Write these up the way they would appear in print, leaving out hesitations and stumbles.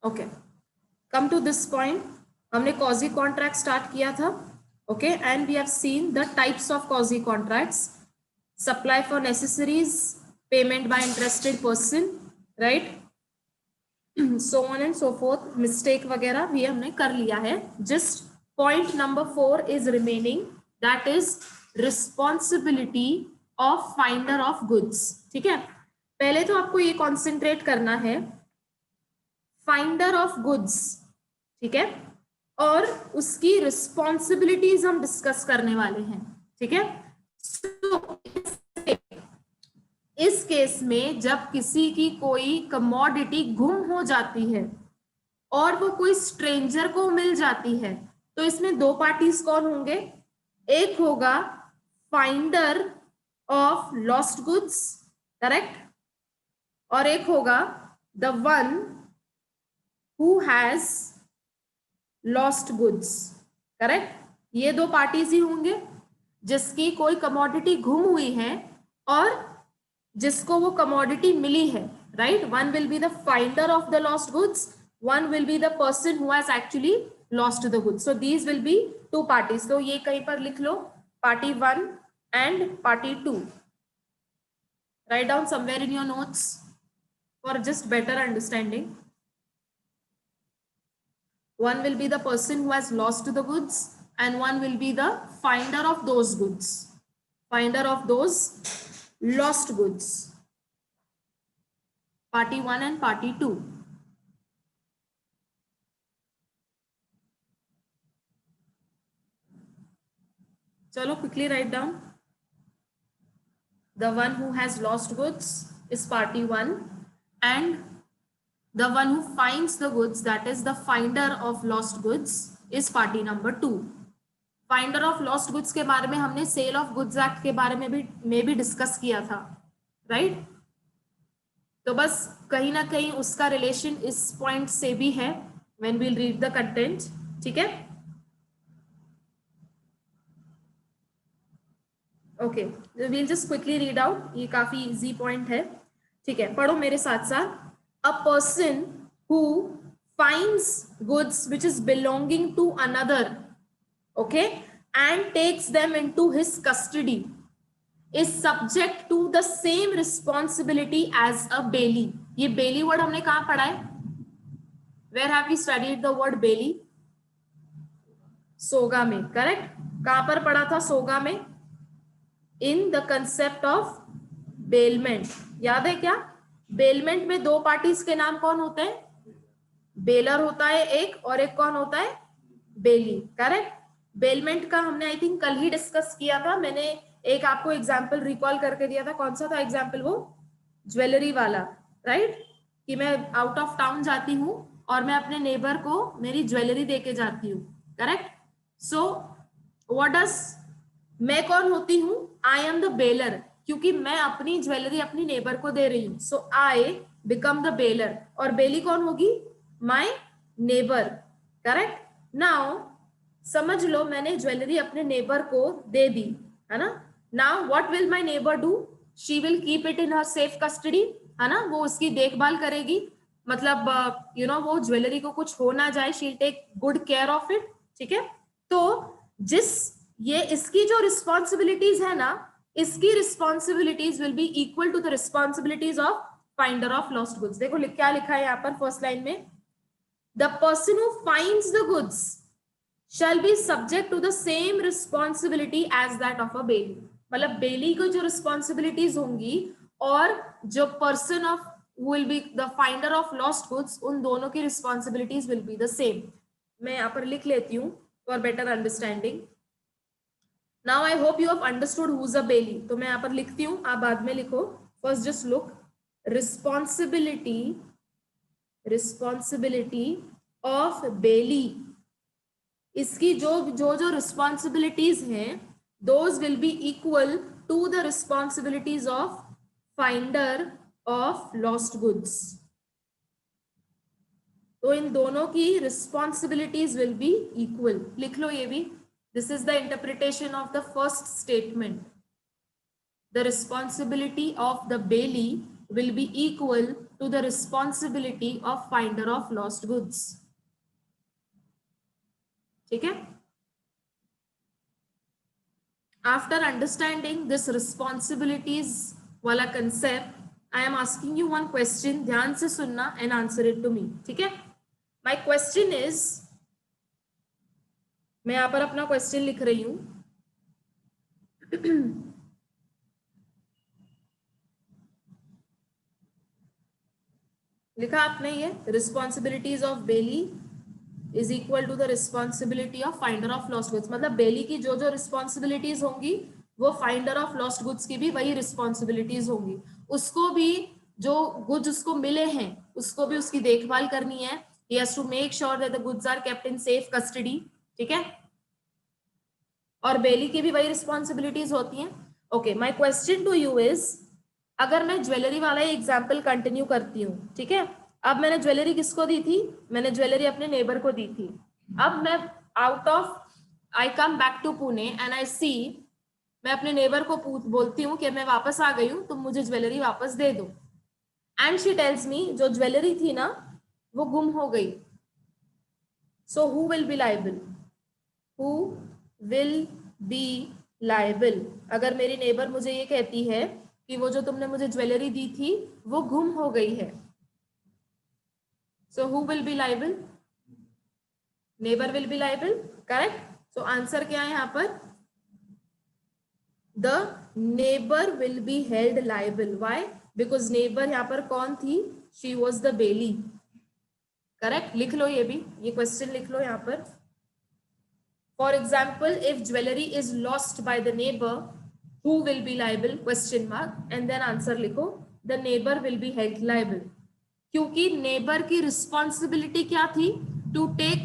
Okay, come to this point, हमने quasi contract start किया था. Okay, and we have seen the types of quasi contracts. Supply for necessaries, payment by interested person, right, so on and so forth. Mistake वगैरह भी हमने कर लिया है. Just point number 4 is remaining, that is responsibility of finder of goods. ठीक है, पहले तो आपको ये कॉन्सेंट्रेट करना है फाइंडर ऑफ गुड्स. ठीक है, और उसकी रिस्पॉन्सिबिलिटीज हम डिस्कस करने वाले हैं. ठीक है, so, इस केस में जब किसी की कोई कमोडिटी गुम हो जाती है और वो कोई स्ट्रेंजर को मिल जाती है, तो इसमें दो पार्टीज कौन होंगे? एक होगा finder of lost goods, correct, और एक होगा the one who has lost goods, correct. ये दो पार्टीज ही होंगे जिसकी कोई कमोडिटी गुम हुई है और जिसको वो कमोडिटी मिली है, right. One will be the finder of the lost goods, one will be the person who has actually lost the goods. So these will be two parties. So ये कहीं पर लिख लो, party 1 and party 2. Write down somewhere in your notes for just better understanding. One will be the person who has lost the goods and one will be the finder of those goods, finder of those lost goods. Party 1 and party 2. Chalo, quickly write down. The one who has lost goods is party 1 and the one who finds the goods, that is the finder of lost goods, is party number 2. Finder of lost goods के बारे में हमने cell of goods act के बारे में भी discuss किया था, राइट. तो बस कहीं ना कहीं उसका रिलेशन इस पॉइंट से भी है when we will read the content. ठीक है, okay, we'll just quickly read out. ये काफी इजी पॉइंट है. ठीक है, पढ़ो मेरे साथ साथ. A person who finds goods which is belonging to another, okay, and takes them into his custody is subject to the same responsibility as a bailee. ये बेली वर्ड हमने कहां पढ़ा है? Where have we studied the word bailee? SOGA में, correct. कहां पर पढ़ा था सोगा में? In the concept of bailment. याद है क्या? बेलमेंट में दो पार्टीज के नाम कौन होते हैं? बेलर होता है एक, और एक कौन होता है? बेली, करेक्ट. बेलमेंट का हमने आई थिंक कल ही डिस्कस किया था. मैंने एक आपको एग्जाम्पल रिकॉल करके दिया था. कौन सा था एग्जाम्पल? वो ज्वेलरी वाला, राइट, कि मैं आउट ऑफ टाउन जाती हूँ और मैं अपने नेबर को मेरी ज्वेलरी देके जाती हूँ, करेक्ट. सो व्हाट डज, मैं कौन होती हूँ? आई एम द बेलर, क्योंकि मैं अपनी ज्वेलरी अपनी नेबर को दे रही हूँ. सो आई बिकम द बेलर, और बेली कौन होगी? My neighbour, correct. नाउ समझ लो मैंने ज्वेलरी अपने नेबर को दे दी, है ना. Now what will my neighbour do? She will keep it in her safe custody, है ना. वो उसकी देखभाल करेगी, मतलब यू नो वो ज्वेलरी को कुछ हो ना जाए, she will take good care of it. ठीक है, तो जिस ये इसकी जो रिस्पॉन्सिबिलिटीज है ना, इसकी responsibilities will be equal to the responsibilities of finder of lost goods. देखो क्या लिखा है यहाँ पर फर्स्ट लाइन में, the person who finds the goods shall be subject to the same responsibility as that of a bailey. मतलब बेली को जो रिस्पॉन्सिबिलिटीज होंगी और जो person of will be the finder of lost goods, उन दोनों की responsibilities will be the same. मैं यहाँ पर लिख लेती हूँ for better understanding. Now I hope you have understood who's a bailey. तो मैं यहाँ पर लिखती हूँ, आप बाद में लिखो. First just look, responsibility of bailey. इसकी जो रिस्पॉन्सिबिलिटीज हैं, those will be equal to the responsibilities of finder of lost goods. तो इन दोनों की रिस्पॉन्सिबिलिटीज विल बी इक्वल. लिख लो ये भी. This is the interpretation of the first statement. The responsibility of the belly will be equal to the responsibility of finder of lost goods. ठीक है? After understanding this responsibilities वाला concept, I am asking you one question. ध्यान से सुनना and answer it to me. ठीक है? My question is, मैं यहाँ पर अपना question लिख रही हूँ. लिखा आपने ये responsibilities of bailee is equal to the responsibility of finder of lost goods. मतलब बेली की जो जो रिस्पॉन्सिबिलिटीज होंगी वो फाइंडर ऑफ लॉस्ट गुड्स की भी वही रिस्पॉन्सिबिलिटीज होंगी. उसको भी जो गुड्स उसको मिले हैं उसको भी उसकी देखभाल करनी है. He has to make sure that the goods are kept in safe custody. ठीक है? और बेली की भी वही रिस्पॉन्सिबिलिटीज होती हैं. Okay, my question to you is, अगर मैं ज्वेलरी वाला एग्जाम्पल कंटिन्यू करती हूँ. ठीक है? अब मैंने ज्वेलरी किसको दी थी? मैंने ज्वेलरी अपने नेबर को दी थी. अब मैं out of I come back to Pune and I see, मैं अपने नेबर को बोलती हूँ कि मैं वापस आ गई हूँ, तुम मुझे ज्वेलरी वापस दे दो. एंड शी टेल्स मी जो ज्वेलरी थी ना वो गुम हो गई. So who will be liable? Who will be liable? अगर मेरी नेबर मुझे ये कहती है कि वो जो तुमने मुझे ज्वेलरी दी थी वो गुम हो गई है, so who will be liable? Neighbour will B liable. Correct? So answer क्या है यहाँ पर? The neighbour will be held liable. Why? Because neighbour यहाँ पर कौन थी? She was the belly. Correct? लिख लो ये भी, ये क्वेश्चन लिख लो यहाँ पर. For example, if jewellery is lost by the neighbour, who will be liable? question mark and then answer लिखो. the neighbor will be held liable. क्योंकि नेबर की रिस्पॉन्सिबिलिटी क्या थी? To take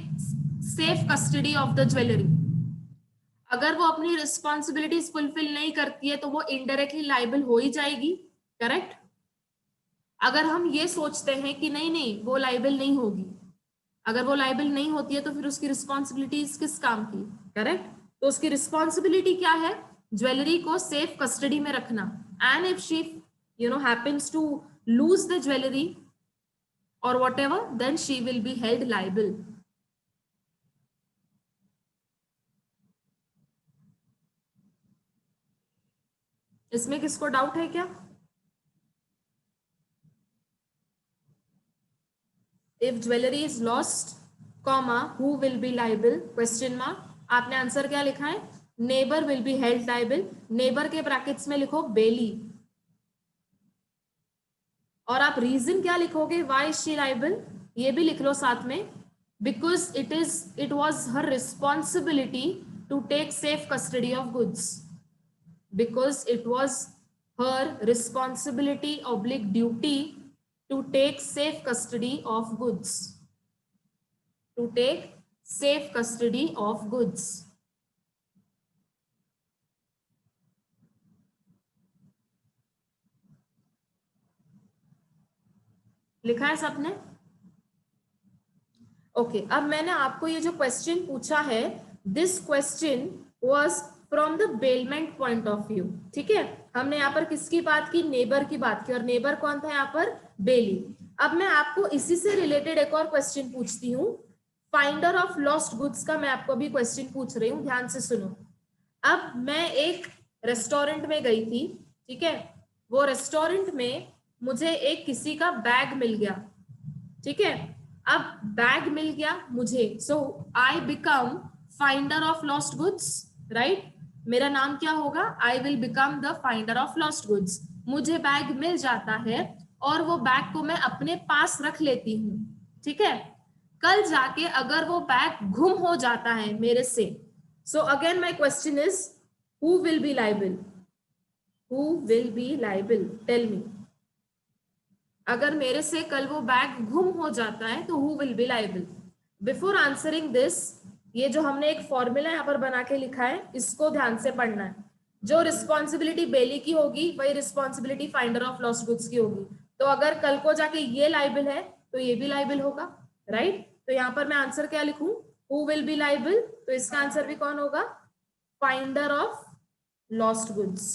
safe custody of the jewellery. अगर वो अपनी responsibilities fulfil नहीं करती है तो वो इनडायरेक्टली लाइबल हो ही जाएगी. करेक्ट? अगर हम ये सोचते हैं कि नहीं नहीं वो लाइबल नहीं होगी, अगर वो लाइबल नहीं होती है तो फिर उसकी रिस्पॉन्सिबिलिटीज किस काम की? करेक्ट? तो उसकी रिस्पॉन्सिबिलिटी क्या है? ज्वेलरी को सेफ कस्टडी में रखना. And if she happens to lose the jewelry or whatever, then she will be held liable. इसमें किसको डाउट है क्या? If jewelry is lost, comma, who will be liable? question mark. आपने answer क्या लिखा है? Neighbour will be held liable. Neighbour के brackets में लिखो बेली, और आप रीजन क्या लिखोगे? Why is she liable? ये भी लिख लो साथ में. Because it was her responsibility to take safe custody of goods. Because it was her responsibility oblique duty to take safe custody of goods. To take safe custody of goods. लिखा है सबने? Okay, अब मैंने आपको ये जो question पूछा है, this question was from the bailment point of view. ठीक है? हमने यहाँ पर किसकी बात की? नेबर की बात की. और नेबर कौन था यहाँ पर? बेली. अब मैं आपको इसी से रिलेटेड एक और क्वेश्चन पूछती हूँ. फाइंडर ऑफ लॉस्ट गुड्स का मैं आपको अभी क्वेश्चन पूछ रही हूँ, ध्यान से सुनो. अब मैं एक रेस्टोरेंट में गई थी. ठीक है? वो रेस्टोरेंट में मुझे एक किसी का बैग मिल गया. ठीक है? अब बैग मिल गया मुझे, so I become finder of lost goods. Right? मेरा नाम क्या होगा? I will become the finder of lost goods. मुझे बैग मिल जाता है और वो बैग को मैं अपने पास रख लेती हूँ. ठीक है? कल जाके अगर वो बैग गुम हो जाता है मेरे से, so again my question is, who will be liable? Who will be liable? Tell me. अगर मेरे से कल वो बैग गुम हो जाता है तो who will be liable? Before answering this, ये जो हमने एक फॉर्मूला यहाँ पर बना के लिखा है, इसको ध्यान से पढ़ना है. जो रिस्पॉन्सिबिलिटी बेली की होगी वही responsibility finder of lost goods की होगी. तो अगर कल को जाके ये लायबल है तो ये भी लायबल होगा. राइट? तो यहाँ पर मैं आंसर क्या लिखूं? हु विल बी लायबल. तो इसका आंसर भी कौन होगा? Finder of lost goods.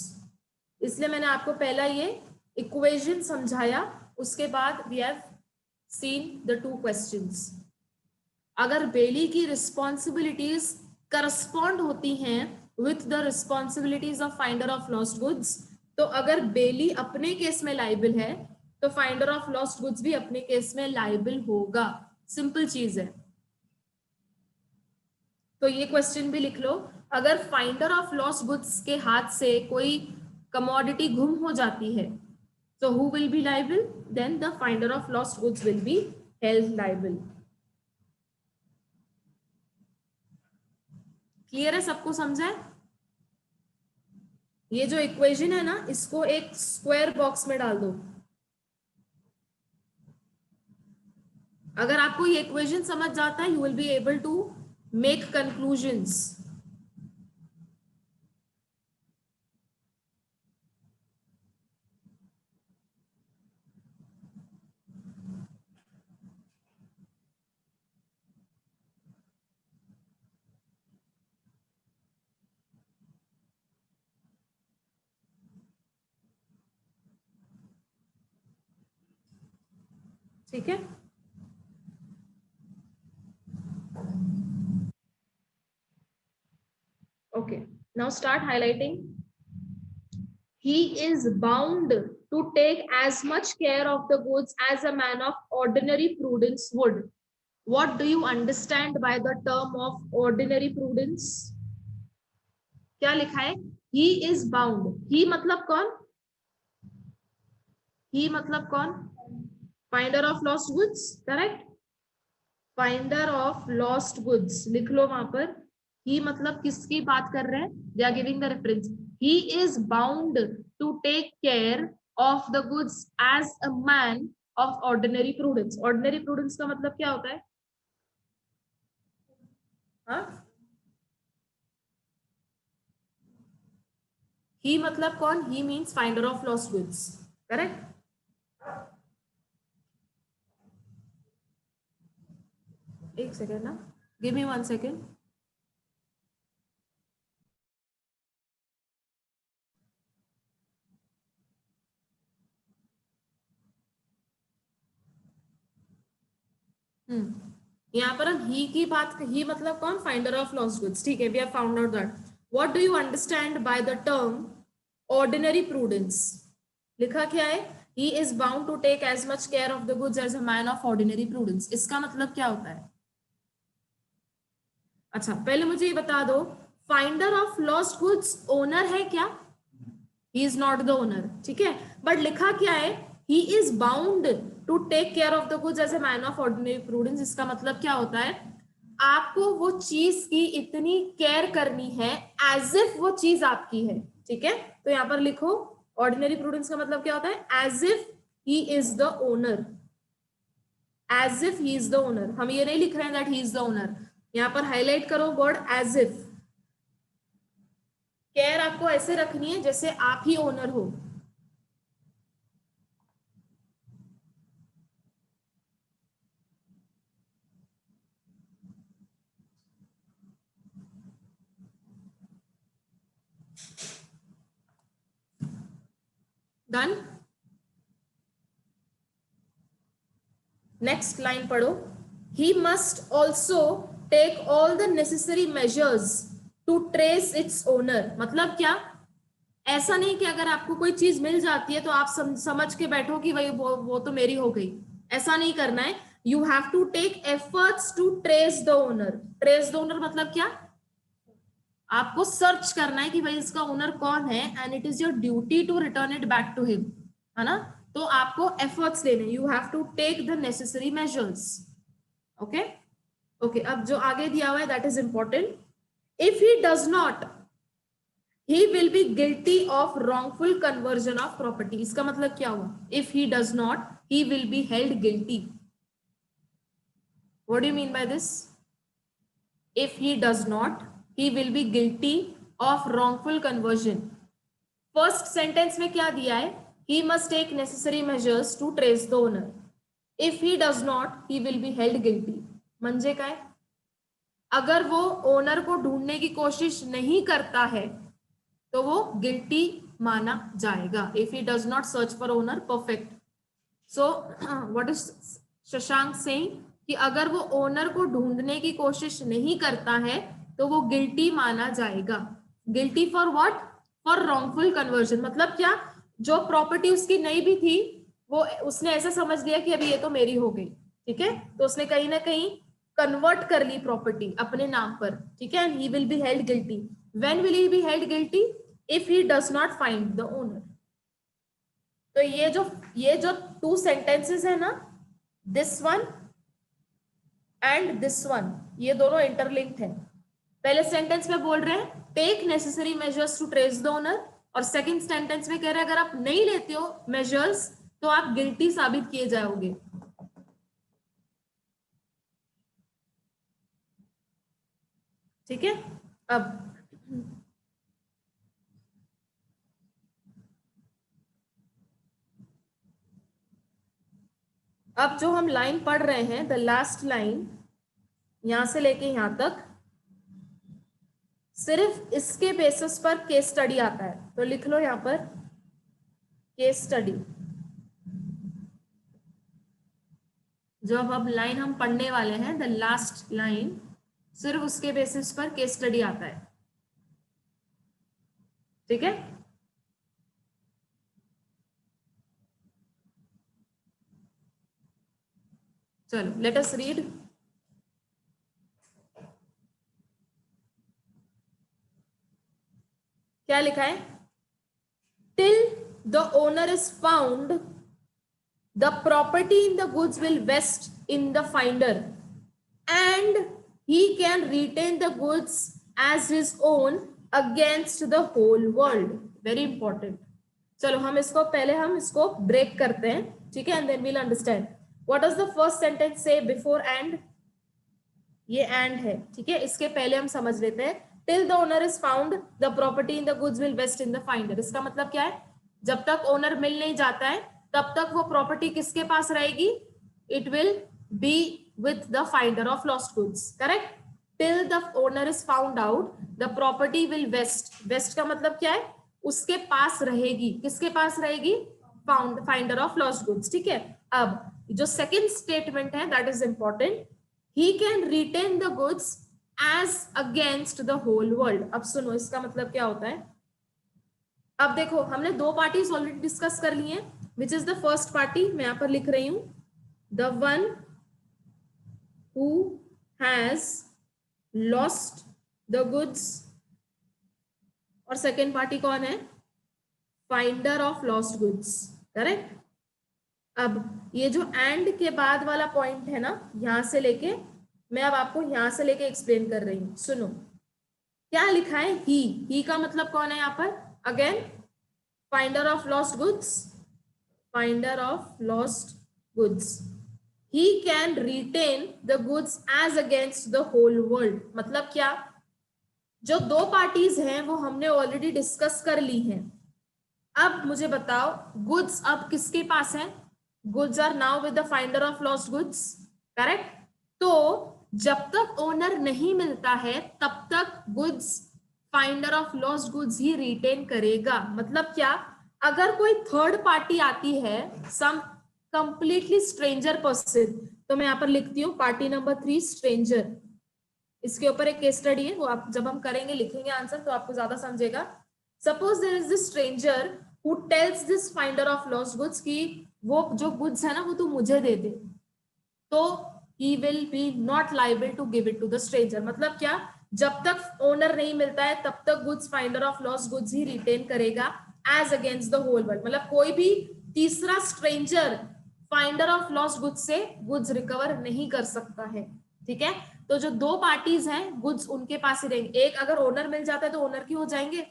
इसलिए मैंने आपको पहला ये इक्वेशन समझाया, उसके बाद we have seen the 2 questions. अगर बेली की रिस्पॉन्सिबिलिटीज करस्पॉन्ड होती हैं with the responsibilities of finder of lost goods, तो अगर बेली अपने केस में लाइबल है तो फाइंडर ऑफ लॉस्ट गुड्स भी अपने केस में लाइबल होगा। सिंपल चीज है। तो ये क्वेश्चन भी लिख लो, अगर फाइंडर ऑफ लॉस्ट गुड्स के हाथ से कोई कमोडिटी गुम हो जाती है तो who will be liable? Then the finder of lost goods will be held liable. Clear है? सबको समझा है? ये जो इक्वेशन है ना, इसको एक स्क्वायर बॉक्स में डाल दो। अगर आपको ये इक्वेशन समझ जाता है, you will be able to make conclusions. ठीक है? Okay, now start highlighting. He is bound to take as much care of the goods as a man of ordinary prudence would. What do you understand by the term of ordinary prudence? क्या लिखा है? He is bound. He मतलब कौन? He मतलब कौन? Finder of lost goods, correct? Finder of lost goods लिख लो वहां पर। ही मतलब किसकी बात कर रहे हैं? They are giving the reference. He is bound to take care of the goods as a man of ordinary prudence. Ordinary prudence का मतलब क्या होता है? हाँ, ही मतलब कौन? He means finder of lost goods, correct? एक सेकेंड ना, गिव मी 1 सेकेंड। यहाँ पर हम ही की बात, ही मतलब कौन? Finder of lost goods. ठीक है, we have found out that. What do you understand by the term ordinary prudence? लिखा क्या है? He is bound to take as much care of the goods as a man of ordinary prudence. इसका मतलब क्या होता है? अच्छा, पहले मुझे ये बता दो, finder of lost goods owner है क्या? He is not the owner, ठीक है, बट लिखा क्या है? He is bound to take care of the goods as a man of ordinary prudence. इसका मतलब क्या होता है? आपको वो चीज की इतनी केयर करनी है एज इफ वो चीज आपकी है, ठीक है? तो यहां पर लिखो, ऑर्डिनरी प्रूडेंस का मतलब क्या होता है? As if he is the owner. As if he is the owner. हम ये नहीं लिख रहे हैं that he is the owner. यहां पर हाईलाइट करो वर्ड एज इफ। केयर आपको ऐसे रखनी है जैसे आप ही ओनर हो। डन? नेक्स्ट लाइन पढ़ो। He must also take all the necessary measures to trace its owner. मतलब क्या? ऐसा नहीं कि अगर आपको कोई चीज मिल जाती है तो आप समझ के बैठो कि भाई वो तो मेरी हो गई। ऐसा नहीं करना है। You have to take efforts to trace the owner. Trace the owner मतलब क्या? आपको सर्च करना है कि भाई इसका ओनर कौन है, and it is your duty to return it back to him, है ना? तो आपको एफर्ट्स लेने, you have to take the necessary measures. Okay okay, अब जो आगे दिया हुआ है that is important. If he does not, he will be guilty of wrongful conversion of property। इसका मतलब क्या हुआ? if he does not, he will be held guilty। what do you mean by this? if he does not, he will be guilty of wrongful conversion। First sentence में क्या दिया है? he must take necessary measures to trace the owner। if he does not, he will be held guilty। म्हणजे काय? अगर वो owner को ढूंढने की कोशिश नहीं करता है तो वो गिल्टी माना जाएगा। If he does not search for owner, perfect. So what is Shashank saying कि अगर वो ओनर को ढूंढने की कोशिश नहीं करता है तो वो गिल्टी माना जाएगा। Guilty for what? For wrongful conversion. मतलब क्या? जो प्रॉपर्टी उसकी नहीं भी थी वो उसने ऐसा समझ लिया कि अभी ये तो मेरी हो गई, ठीक है, तो उसने कहीं ना कहीं कन्वर्ट कर ली प्रॉपर्टी अपने नाम पर, ठीक है, he will be held guilty. When will he be held guilty? If he does not find the owner. तो ये जो टू सेंटेंसेस है ना, this one and this one, ये दोनों इंटरलिंक्ड है। पहले सेंटेंस में बोल रहे हैं take necessary measures to trace the owner, और सेकंड सेंटेंस में कह रहे हैं अगर आप नहीं लेते हो मेजर्स तो आप गिल्टी साबित किए जाओगे। ठीक है। अब जो हम लाइन पढ़ रहे हैं, द लास्ट लाइन, यहां से लेके यहां तक सिर्फ इसके बेसिस पर केस स्टडी आता है। तो लिख लो यहां पर केस स्टडी। जो अब लाइन हम पढ़ने वाले हैं, द लास्ट लाइन, सिर्फ उसके बेसिस पर केस स्टडी आता है। ठीक है। चलो लेट अस रीड। क्या लिखा है? Till the owner is found, the property in the goods will vest in the finder and he can retain the goods as his own against the whole world. Very important. चलो हम इसको break करते हैं, ठीक है, and then we'll understand. What does the first sentence से before and? ये and है, ठीक है, इसके पहले हम समझ लेते हैं। Till the owner is found, the property in the goods will vest in the finder. इसका मतलब क्या है? जब तक ओनर मिल नहीं जाता है तब तक वो प्रॉपर्टी किसके पास रहेगी? It will be with the finder of lost goods. Correct. Till the owner is found out, the property will vest. Vest का मतलब क्या है? उसके पास रहेगी। किसके पास रहेगी? Finder of lost goods. ठीक है। अब जो सेकेंड स्टेटमेंट है that is important, he can retain the goods as against the whole world। अब सुनो इसका मतलब क्या होता है। अब देखो हमने दो पार्टीज ऑलरेडी डिस्कस कर ली हैं, which is the first party, मैं यहां पर लिख रही हूं, the one who has lost the goods, और सेकेंड पार्टी कौन है? Finder of lost goods. Correct. अब ये जो एंड के बाद वाला पॉइंट है ना, यहां से लेके मैं अब आपको यहां से लेके एक्सप्लेन कर रही हूं। सुनो क्या लिखा है। ही का मतलब कौन है यहाँ पर? Again finder of lost goods. Finder of lost goods. He can retain the goods as against the whole world. मतलब क्या? जो दो पार्टीज हैं वो हमने ऑलरेडी डिस्कस कर ली हैं। अब मुझे बताओ गुड्स अब किसके पास है? Goods are now with the finder of lost goods. Correct. तो जब तक ओनर नहीं मिलता है तब तक goods finder of lost goods ही रिटेन करेगा। मतलब क्या? अगर कोई थर्ड पार्टी आती है, सम कंप्लीटली स्ट्रेंजर पर्सन, तो मैं यहां पर लिखती हूँ पार्टी नंबर 3 स्ट्रेंजर। इसके ऊपर एक केस स्टडी है, वो आप जब हम करेंगे लिखेंगे आंसर तो आपको ज्यादा समझेगा। Suppose there is this stranger who tells this finder of lost goods कि वो जो गुड्स है ना वो तू मुझे दे दे, तो he will be not liable to give it to the stranger। मतलब क्या? जब तक ओनर नहीं मिलता है तब तक goods finder of lost goods ही रिटेन करेगा as against the whole world. मतलब कोई भी तीसरा stranger finder of lost goods से गुड्स रिकवर नहीं कर सकता है। ठीक है। तो जो दो पार्टीज हैं गुड्स उनके पास ही रहेंगे। एक अगर ओनर मिल जाता है तो ओनर की हो जाएंगे,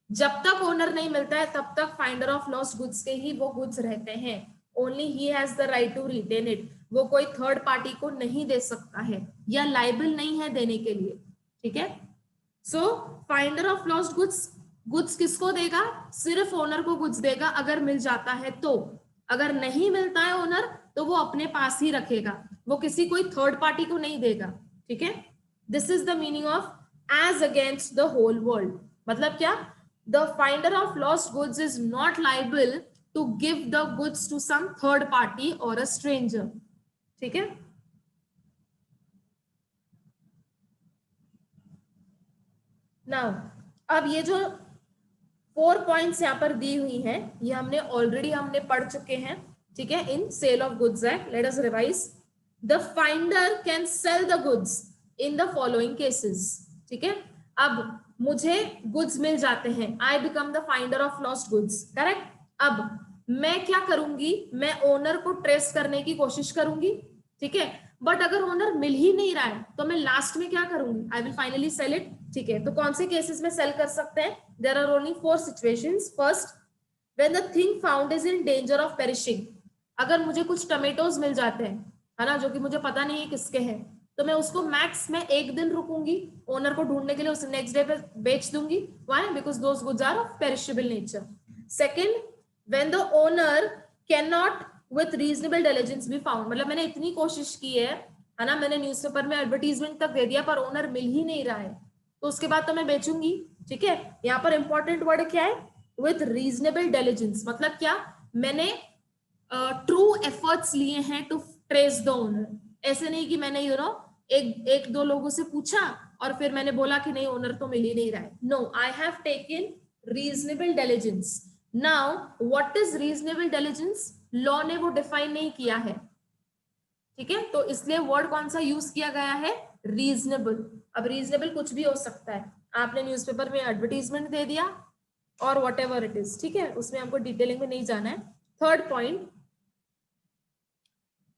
जब तक ओनर नहीं मिलता है तब तक फाइंडर ऑफ लॉस्ट गुड्स के ही वो गुड्स रहते हैं। Only he has the right to retain it. वो कोई थर्ड पार्टी को नहीं दे सकता है या लाइबल नहीं है देने के लिए। ठीक है। सो फाइंडर ऑफ लॉस्ट गुड्स किसको देगा? सिर्फ ओनर को गुड्स देगा अगर मिल जाता है तो। अगर नहीं मिलता है ओनर तो वो अपने पास ही रखेगा, वो किसी कोई थर्ड पार्टी को नहीं देगा। ठीक है। This is the meaning of as against the whole world. मतलब क्या? the finder of lost goods is not liable to give the goods to some third party or a stranger. ठीक है. Now, अब ये जो 4 पॉइंट्स यहाँ पर दी हुई हैं, ये हमने पढ़ चुके हैं. ठीक है, in sale of goods act. Let us revise. The finder can sell the goods in the following cases. ठीक है, अब मुझे गुड्स मिल जाते हैं. I become the finder of lost goods. Correct. अब मैं क्या करूंगी, मैं ओनर को ट्रेस करने की कोशिश करूंगी. ठीक है, बट अगर ओनर मिल ही नहीं रहा है तो मैं लास्ट में क्या करूंगी, I will finally sell it. ठीक है, तो कौन से केसेस में सेल कर सकते हैं? There are only 4 situations. First, when the thing found is in danger of perishing. अगर मुझे कुछ टमेटोज मिल जाते हैं, है ना, जो कि मुझे पता नहीं है किसके हैं, तो मैं उसको मैक्स में 1 दिन रुकूंगी ओनर को ढूंढने के लिए, उसे नेक्स्ट डे पे बेच दूंगी. Why? Because those goods are of perishable nature. Second, when the owner can not with reasonable diligence be found. मतलब मैंने इतनी कोशिश की है ना, मैंने न्यूज़पेपर में एडवर्टीजमेंट तक दे दिया, पर ओनर मिल ही नहीं रहा है, तो उसके बाद तो मैं बेचूंगी. ठीक है, यहाँ पर इंपॉर्टेंट वर्ड क्या है? With reasonable diligence. मतलब क्या? मैंने ट्रू एफर्ट्स लिए हैं टू ट्रेस द ओनर. ऐसे नहीं कि मैंने एक दो लोगों से पूछा और फिर मैंने बोला कि नहीं, ओनर तो मिल ही नहीं रहा है. No, I have taken reasonable diligence. Now what is reasonable diligence? Law ने वो डिफाइन नहीं किया है. ठीक है, तो इसलिए वर्ड कौन सा यूज किया गया है? रीजनेबल. अब रीजनेबल कुछ भी हो सकता है. आपने न्यूज़पेपर में एडवर्टीजमेंट दे दिया और वॉट एवर इट इज. ठीक है, उसमें हमको डिटेलिंग में नहीं जाना है. Third point,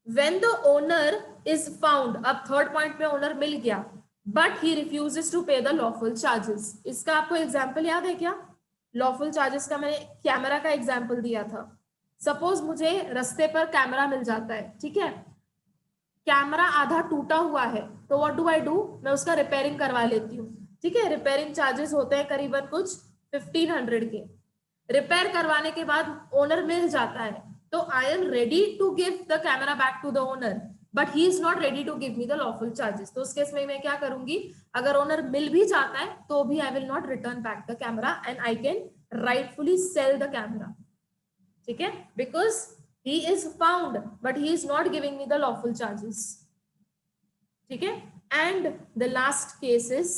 when the owner is found. अब थर्ड पॉइंट में ओनर मिल गया, बट ही रिफ्यूजेस टू पे द लॉफुल चार्जेस. इसका आपको एग्जांपल याद है क्या? लॉफुल चार्जेस का मैंने कैमरा का एग्जांपल दिया था. सपोज मुझे रास्ते पर कैमरा मिल जाता है. ठीक है, कैमरा आधा टूटा हुआ है, तो व्हाट डू आई डू? मैं उसका रिपेयरिंग करवा लेती हूँ. ठीक है, रिपेयरिंग चार्जेस होते हैं करीबन कुछ 1500 के. रिपेयर करवाने के बाद ओनर मिल जाता है, तो I am ready to give the camera back to the owner, but he is not ready to give me the lawful charges. तो उस केस में मैं क्या करूंगी? अगर ओनर मिल भी जाता है तो भी I will not return back the camera and I can rightfully sell the camera. ठीक है, because he is found but he is not giving me the lawful charges. ठीक है, and the last case is,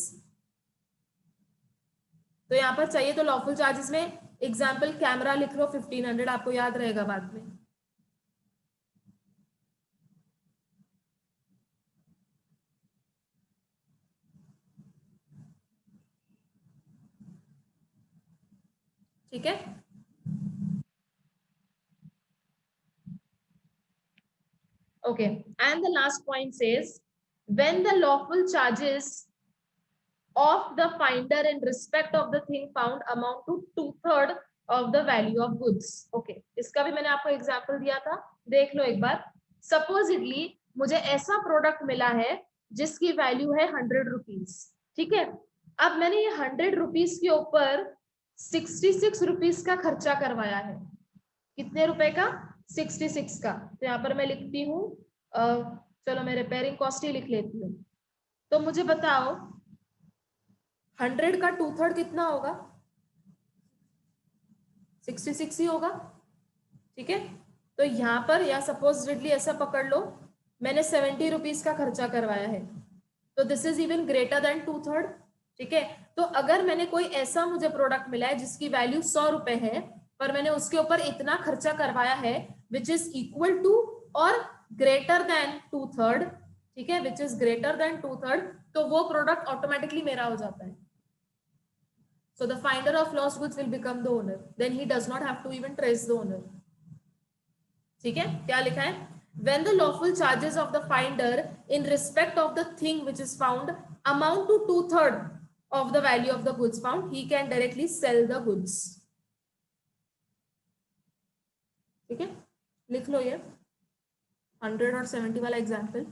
तो यहां पर चाहिए तो lawful charges में एग्जाम्पल कैमरा लिख लो 1500, आपको याद रहेगा बाद में. ठीक है, okay, and the last point says when the lawful charges of the finder in respect of the thing found amount to 2/3 of the value of goods. Okay, इसका भी मैंने आपको एग्जांपल दिया था, देख लो एक बार. सपोजिटली मुझे ऐसा प्रोडक्ट मिला है जिसकी वैल्यू है 100 रुपीज. ठीक है, अब मैंने ये 100 रुपीज के ऊपर 66 रुपीज का खर्चा करवाया है. कितने रुपए का? 66 का. तो यहाँ पर मैं लिखती हूँ, चलो मैं रिपेयरिंग कॉस्ट ही लिख लेती हूँ. तो मुझे बताओ 100 का 2/3 कितना होगा? 66 ही होगा. ठीक है, तो यहाँ पर या सपोजिटली ऐसा पकड़ लो, मैंने 70 रुपीज का खर्चा करवाया है, तो this is even greater than 2/3. ठीक है, तो अगर मैंने कोई ऐसा मुझे प्रोडक्ट मिला है जिसकी वैल्यू 100 रुपए है, पर मैंने उसके ऊपर इतना खर्चा करवाया है विच इज इक्वल टू और ग्रेटर देन 2/3. ठीक है, विच इज ग्रेटर देन 2/3, तो वो प्रोडक्ट ऑटोमेटिकली मेरा हो जाता है. So the finder of lost goods will become the owner. Then he does not have to even trace the owner. ठीक है, क्या लिखा है? When the lawful charges of the finder in respect of the thing which is found amount to 2/3 of the value of the goods found, he can directly sell the goods. ठीक है, लिख लो ये 100 और 70 वाला एग्जाम्पल.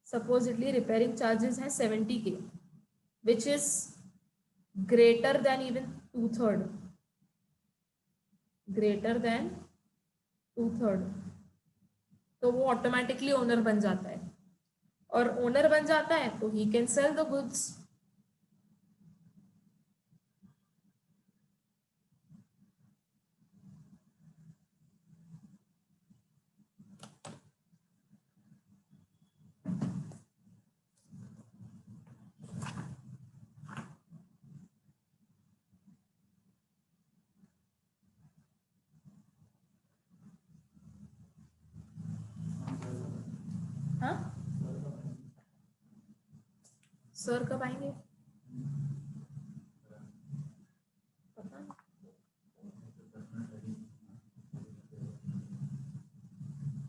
सपोजिटली रिपेयरिंग चार्जेस हैं 70 के, which is greater than even 2/3, greater than 2/3, तो वो ऑटोमेटिकली ओनर बन जाता है, और ओनर बन जाता है तो he can sell the goods. हाँ, सर कब आएंगे पता नहीं।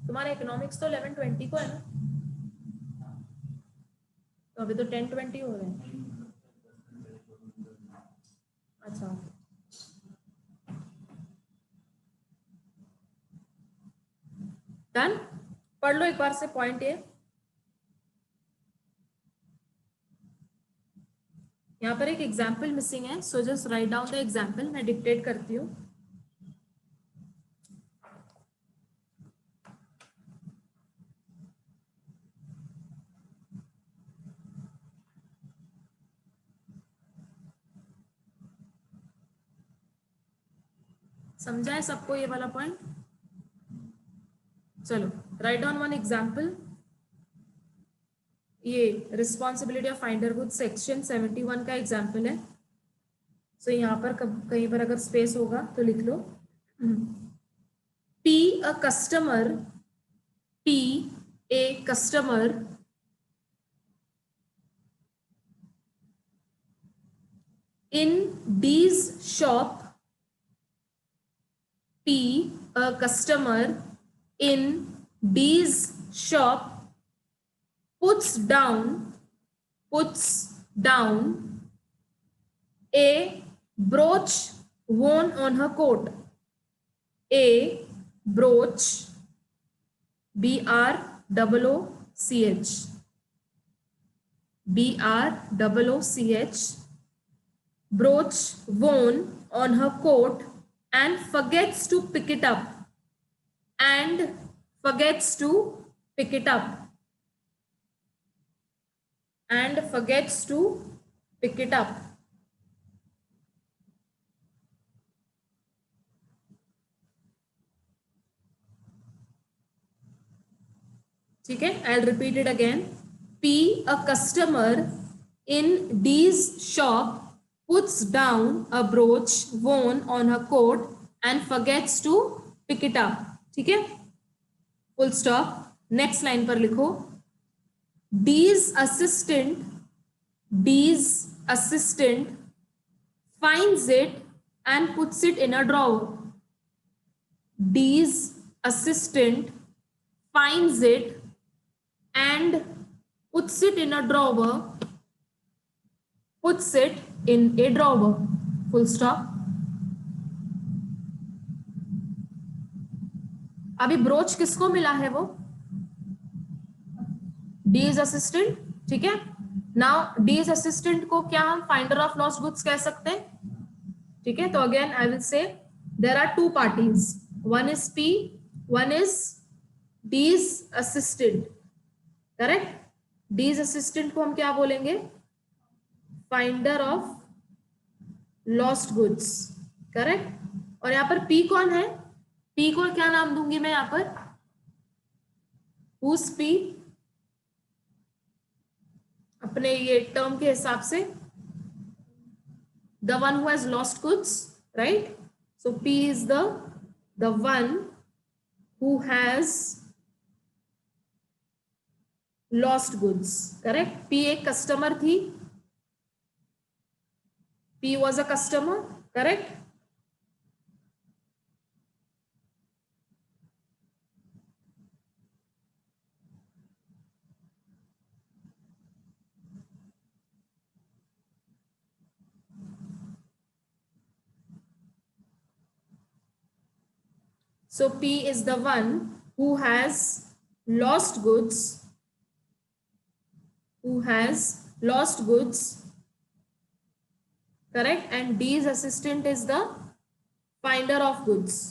तुम्हारा इकोनॉमिक्स तो 11:20 को है ना, तो अभी तो 10:20 हो रहे हैं। अच्छा, डन। पढ़ लो एक बार से पॉइंट ये। यहाँ पर एक एग्जाम्पल मिसिंग है, so just write down the example, मैं डिक्टेट करती हूँ। समझा है सबको ये वाला पॉइंट? चलो, राइट डाउन वन एग्जाम्पल। ये responsibility of finder good section 71 का एग्जाम्पल है। सो यहाँ पर कहीं पर अगर स्पेस होगा तो लिख लो, P a customer, P a customer in D's shop, P a customer in D's shop puts down a brooch worn on her coat, a brooch, BROOCH, BROOCH, brooch worn on her coat, and forgets to pick it up, and forgets to pick it up, and forgets to pick it up. ठीक है, I'll repeat it again. P, a customer in D's shop puts down a brooch worn on her coat and forgets to pick it up. ठीक है, full stop. Next line पर लिखो, D's assistant finds it and puts it in a drawer. D's assistant finds it and puts it in a drawer, puts it in a drawer, full stop. अभी broach किसको मिला है? वो D's assistant, ठीक है। Now D's assistant को क्या हम फाइंडर ऑफ लॉस्ट गुड्स कह सकते हैं? ठीक है, तो again I will say there are two parties, one is P, one is D's assistant, correct. D's assistant को हम क्या बोलेंगे? Finder of lost goods, correct. और यहाँ पर P कौन है? P को क्या नाम दूंगी मैं यहाँ पर? Who's P? अपने ये टर्म के हिसाब से the one who has lost goods, right? So P is the one who has lost goods, correct? P एक कस्टमर थी, P was a customer, correct? So P is the one who has lost goods, correct, and D's assistant is the finder of goods.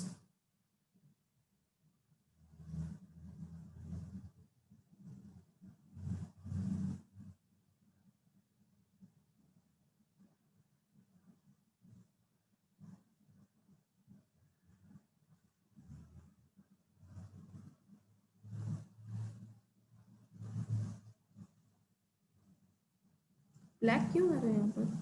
Black क्यों आ रहा है यहाँ पर?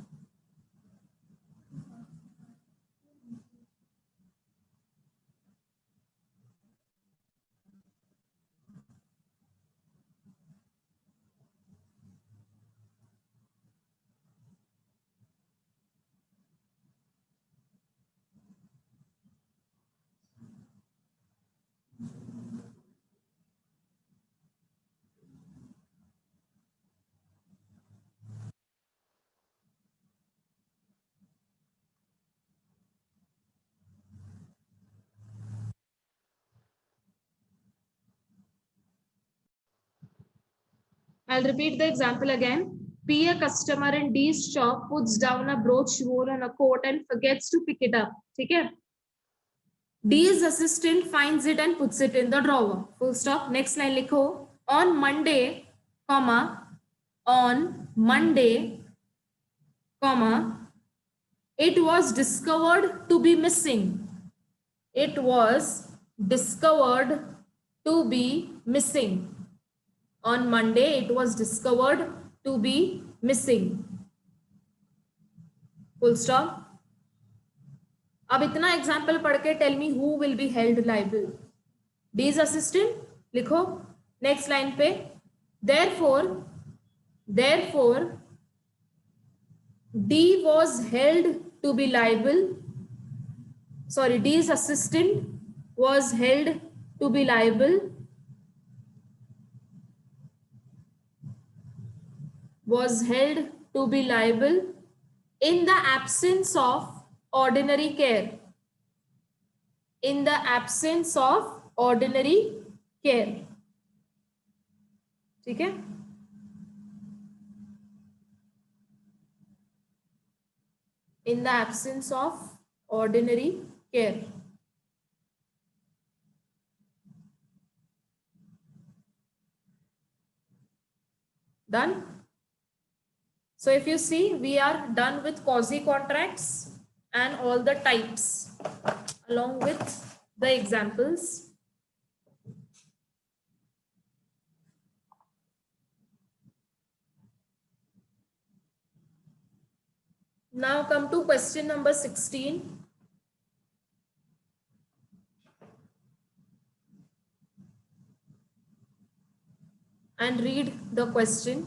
I'll repeat the example again. P, a customer in D's shop, puts down a brooch worn on a coat and forgets to pick it up. ठीक है? D's assistant finds it and puts it in the drawer. Full stop. Next line लिखो. On Monday, comma, on Monday, comma, it was discovered to be missing. It was discovered to be missing. On Monday, it was discovered to be missing. Full stop. अब इतना example पढ़ के tell me who will be held liable. D's assistant लिखो. Next line पे therefore D was held to be liable. Sorry, D's assistant was held to be liable. Was held to be liable in the absence of ordinary care. In the absence of ordinary care. ठीक है? In the absence of ordinary care. Done? So if you see, we are done with quasi contracts and all the types along with the examples. Now come to question number 16. And read the question.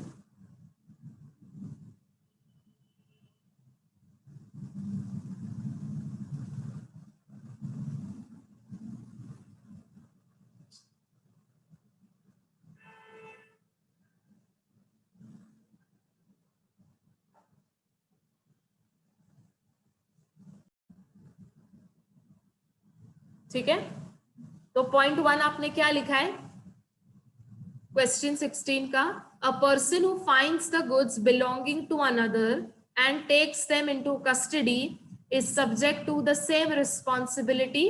ठीक है, तो point 1 आपने क्या लिखा है question 16 का? A person who finds the goods belonging to another and takes them into custody is subject to the same responsibility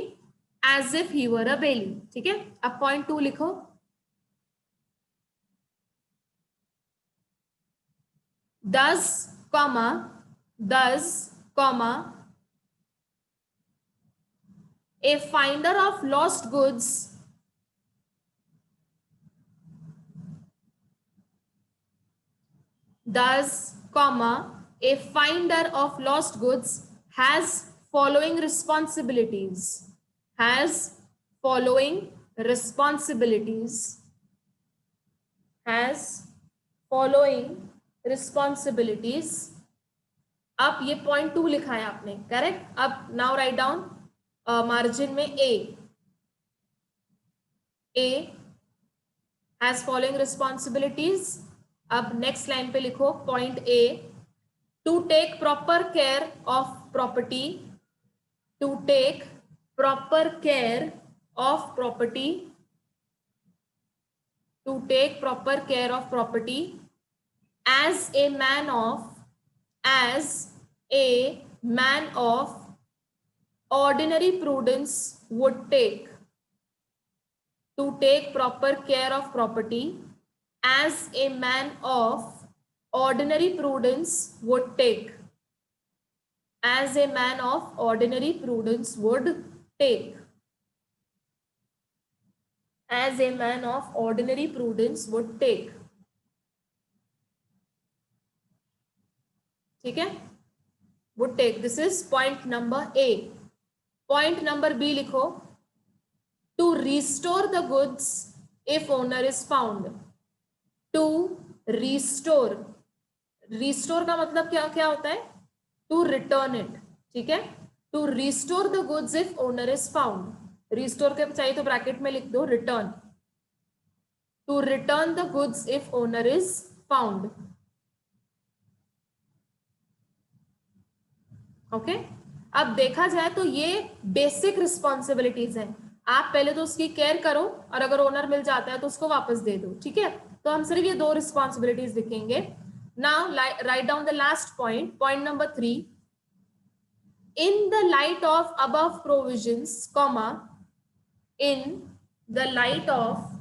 as if he were a bailee. ठीक है, अब पॉइंट 2 लिखो. Thus, a finder of lost goods a finder of lost goods has following responsibilities. Has following responsibilities. Has following responsibilities. अब ये point 2 लिखा है आपने, correct. अब नाउ राइट डाउन मार्जिन में ए हैज फॉलोइंग रिस्पॉन्सिबिलिटीज. अब नेक्स्ट लाइन पे लिखो point A, to take proper care of property. To take proper care of property. To take proper care of property as a man of a man of ordinary prudence would take to take proper care of property, as a man of ordinary prudence would take, as a man of ordinary prudence would take, as a man of ordinary prudence would take. ठीक है, would take. This is point number A. Point number B लिखो, to restore the goods if owner is found. To restore, restore का मतलब क्या क्या होता है? To return it. ठीक है, to restore the goods if owner is found. Restore के चाहिए तो ब्रैकेट में लिख दो return. To return the goods if owner is found. Okay अब देखा जाए तो ये बेसिक रिस्पॉन्सिबिलिटीज हैं. आप पहले तो उसकी केयर करो और अगर ओनर मिल जाता है तो उसको वापस दे दो. ठीक है, तो हम सिर्फ ये दो रिस्पॉन्सिबिलिटीज लिखेंगे. Now write down the last point, point number 3. In the light of above provisions, comma, in the light of,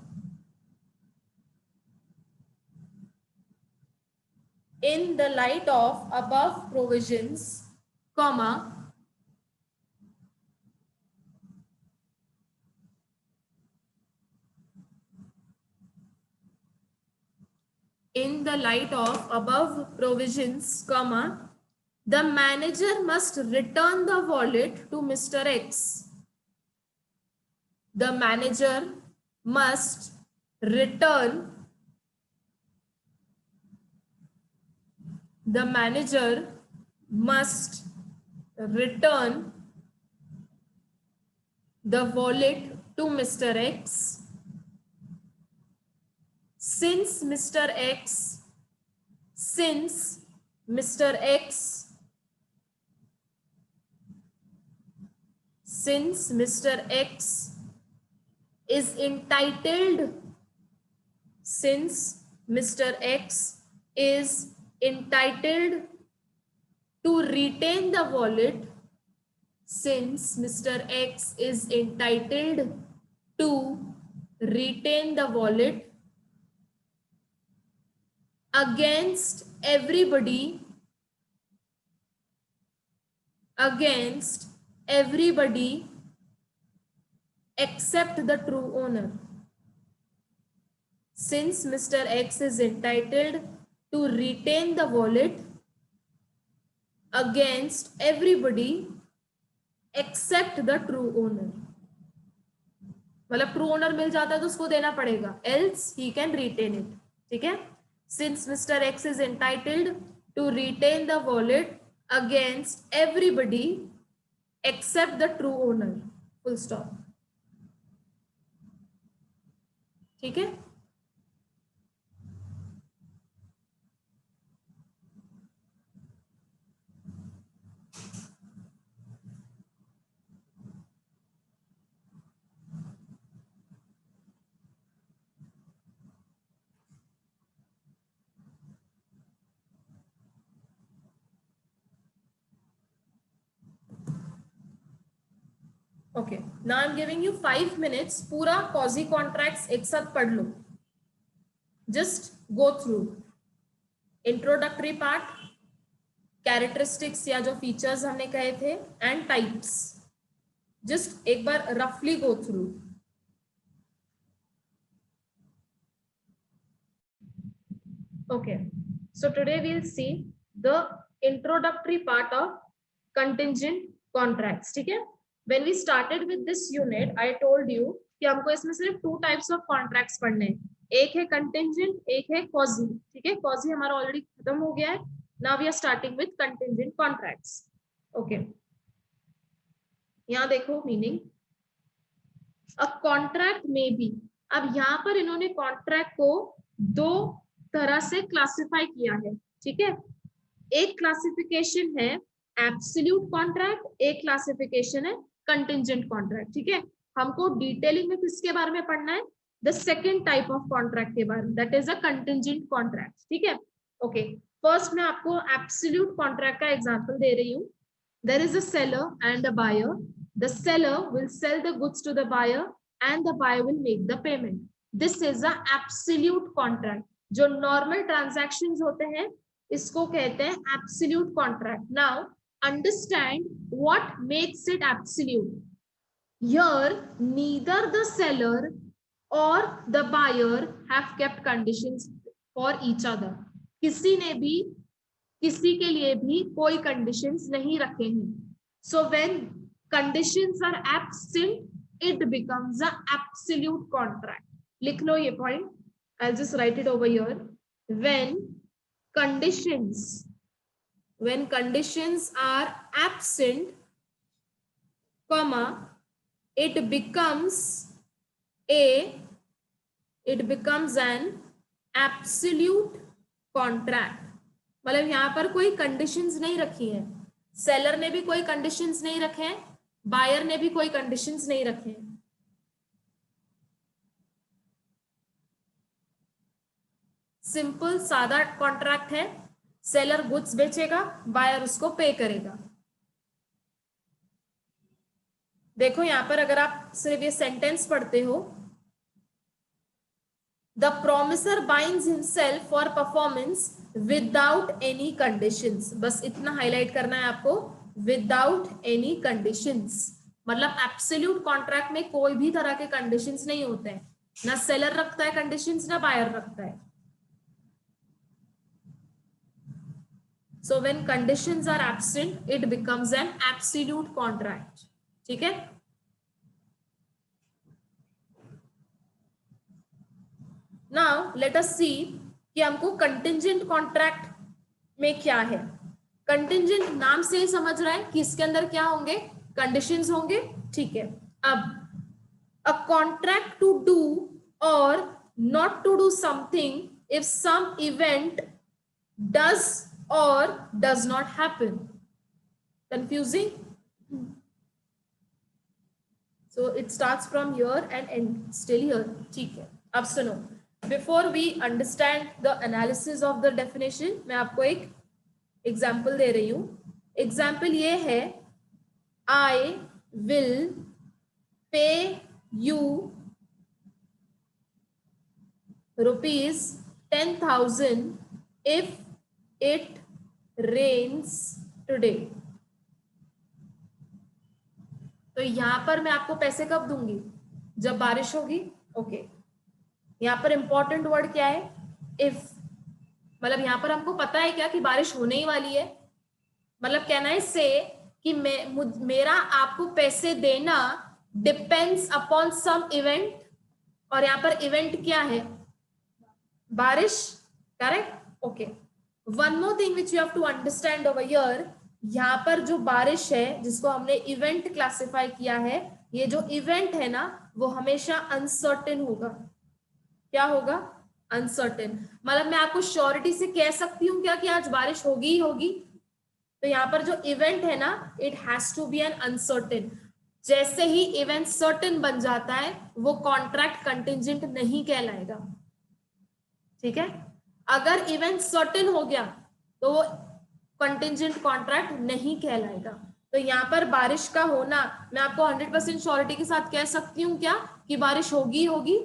in the light of above provisions, comma, in the light of above provisions, comma, the manager must return the wallet to Mr. X. The manager must return, the manager must return the wallet to Mr. X since Mr. X is entitled, since Mr. X is entitled to retain the wallet, since Mr. X is entitled to retain the wallet against everybody except the true owner. Since Mr. X is entitled to retain the wallet against everybody except the true owner. मतलब true owner मिल जाता है तो उसको देना पड़ेगा, else he can retain it. ठीक है, since Mr. X is entitled to retain the wallet against everybody except the true owner, full stop. ठीक है, okay. Now I am giving you 5 minutes, पूरा कॉजी कॉन्ट्रैक्ट्स एक साथ पढ़ लो. Just go through introductory part, characteristics या जो features हमने कहे थे, एंड टाइप्स. जस्ट एक बार रफली go through. Okay, so today we will see the introductory part of contingent contracts. ठीक है, when we started with this unit I told you कि हमको इसमें सिर्फ 2 types of contracts पढ़ने हैं. एक है contingent, एक है quasi. ठीक है, quasi हमारा ऑलरेडी खत्म हो गया है. now we are starting with contingent contracts. okay, यहाँ देखो meaning. a contract may be, अब यहाँ पर इन्होंने कॉन्ट्रैक्ट को 2 तरह से क्लासिफाई किया है. ठीक है, एक क्लासिफिकेशन है एब्सोल्यूट कॉन्ट्रैक्ट, एक क्लासिफिकेशन है कंटिंजेंट कॉन्ट्रैक्ट. ठीक है, हमको डिटेलिंग में किसके बारे में पढ़ना है? The second type of contract के बारे में, that is a contingent contract. ठीक है, ओके. फर्स्ट मैं आपको एब्सोल्यूट कॉन्ट्रैक्ट का एग्जांपल दे रही हूँ. There is a seller and a buyer. The seller will sell the goods to the buyer and the buyer will make the payment. This is a absolute contract. जो normal transactions होते हैं इसको कहते हैं absolute contract. Now understand what makes it absolute. Here neither the seller or the buyer have kept conditions for each other. किसी ने भी किसी के लिए भी कोई कंडीशंस नहीं रखे हैं. So when conditions are absent it becomes a absolute contract. लिख लो ये point. I will just write it over here. When conditions are absent comma it becomes an absolute contract. मतलब यहाँ पर कोई कंडीशंस नहीं रखी है. सेलर ने भी कोई कंडीशंस नहीं रखे हैं, बायर ने भी कोई कंडीशंस नहीं रखे हैं. सिंपल सादा कॉन्ट्रैक्ट है. सेलर गुड्स बेचेगा, बायर उसको पे करेगा. देखो यहां पर अगर आप सिर्फ ये सेंटेंस पढ़ते हो, the promisor binds himself for performance without any conditions. बस इतना हाईलाइट करना है आपको, विदाउट एनी कंडीशंस. मतलब एब्सोल्यूट कॉन्ट्रैक्ट में कोई भी तरह के कंडीशंस नहीं होते हैं. ना सेलर रखता है कंडीशंस, ना बायर रखता है. So when conditions are absent it becomes an absolute contract. ठीक है. नाउ लेट अस सी कि हमको कंटिंजेंट कॉन्ट्रैक्ट में क्या है. कंटिंजेंट नाम से ही समझ रहा है कि इसके अंदर क्या होंगे, कंडीशंस होंगे. ठीक है. अब a contract to do or not to do something if some event does or does not happen. Confusing? So it starts from here and ends still here. ठीक है. अब सुनो, before we understand the analysis of the definition, मैं आपको एक example दे रही हूँ. Example ये है, I will pay you ₹10,000 if it rains today. तो यहां पर मैं आपको पैसे कब दूंगी, जब बारिश होगी. ओके. यहाँ पर इंपॉर्टेंट वर्ड क्या है, इफ. मतलब यहाँ पर हमको पता है क्या कि बारिश होने ही वाली है. मतलब कहना है से कि मेरा आपको पैसे देना डिपेंड्स अपॉन सम इवेंट. और यहाँ पर इवेंट क्या है, बारिश. Correct. Okay. One more thing which you have to understand over here. यहाँ पर जो बारिश है जिसको हमने इवेंट क्लासिफाई किया है, ये जो इवेंट है ना वो हमेशा अनसर्टेन होगा. क्या होगा, अनसर्टेन. मतलब मैं आपको श्योरिटी से कह सकती हूँ क्या कि आज बारिश होगी ही होगी. तो यहाँ पर जो इवेंट है ना it has to be an uncertain. जैसे ही इवेंट सर्टेन बन जाता है वो कॉन्ट्रैक्ट कंटिंजेंट नहीं कहलाएगा. ठीक है. अगर इवेंट सर्टेन हो गया तो वो कंटिंजेंट कॉन्ट्रैक्ट नहीं कहलाएगा. तो यहाँ पर बारिश का होना मैं आपको 100% श्योरिटी के साथ कह सकती हूँ क्या कि बारिश होगी होगी,